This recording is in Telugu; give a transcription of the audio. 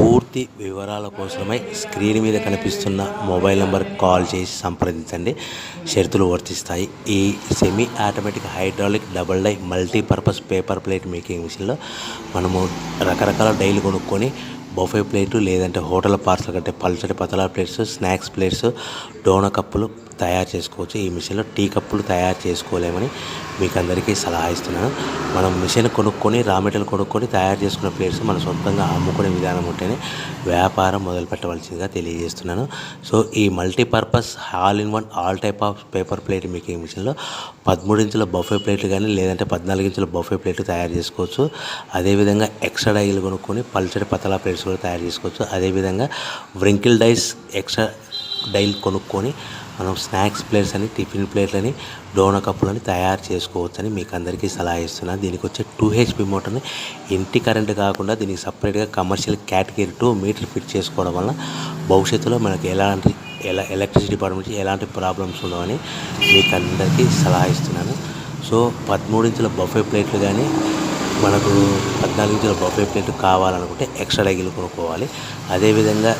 పూర్తి వివరాల కోసమై స్క్రీన్ మీద కనిపిస్తున్న మొబైల్ నెంబర్కి కాల్ చేసి సంప్రదించండి. షరతులు వర్తిస్తాయి. ఈ semi automatic hydraulic double die multipurpose paper plate making మిషన్లో మనము రకరకాల డైలు కొనుక్కొని బఫే ప్లేటు లేదంటే హోటల్ పార్సల్ కంటే పల్చటి పతలా ప్లేట్స్, స్నాక్స్ ప్లేట్స్, డోనా కప్పులు తయారు చేసుకోవచ్చు. ఈ మిషన్లో టీ కప్పులు తయారు చేసుకోలేమని మీకు అందరికీ సలహా ఇస్తున్నాను. మనం మిషన్ కొనుక్కొని రా మెటీరియల్ కొనుక్కొని తయారు చేసుకున్న ప్లేట్స్ మనం సొంతంగా అమ్ముకునే విధానం ఉంటేనే వ్యాపారం మొదలు పెట్టవలసిందిగా తెలియజేస్తున్నాను. సో ఈ multipurpose all in one all type of paper plate making మిషన్లో 13 ఇంచుల బఫే ప్లేట్లు కానీ లేదంటే 14 ఇంచుల బఫే ప్లేట్లు తయారు చేసుకోవచ్చు. అదేవిధంగా ఎక్స్ట్రా డైలు కొనుక్కొని పల్చటి పతలా ప్లేట్స్ కూడా తయారు చేసుకోవచ్చు. అదేవిధంగా వ్రింకిల్ డైస్ ఎక్స్ట్రా డైల్ కొనుక్కొని మనం స్నాక్స్ ప్లేట్స్ అని, టిఫిన్ ప్లేట్లని, డోనా కప్పులని తయారు చేసుకోవచ్చని మీకు అందరికీ సలహా ఇస్తున్నాను. దీనికి వచ్చే 2 HP మోటార్ని ఇంటి కరెంట్ కాకుండా దీనికి సపరేట్గా కమర్షియల్ కేటగిరీ 2 మీటర్ ఫిట్ చేసుకోవడం వల్ల భవిష్యత్తులో మనకి ఎలక్ట్రిసిటీ డిపార్ట్మెంట్ ఎలాంటి ప్రాబ్లమ్స్ ఉండవని మీకు అందరికీ సలహా ఇస్తున్నాను. సో 13 ఇంచుల బఫే ప్లేట్లు కానీ మనకు 14 ఇంచుల బఫే ప్లేట్ కావాలనుకుంటే ఎక్స్ట్రా డైలు కొనుక్కోవాలి. అదేవిధంగా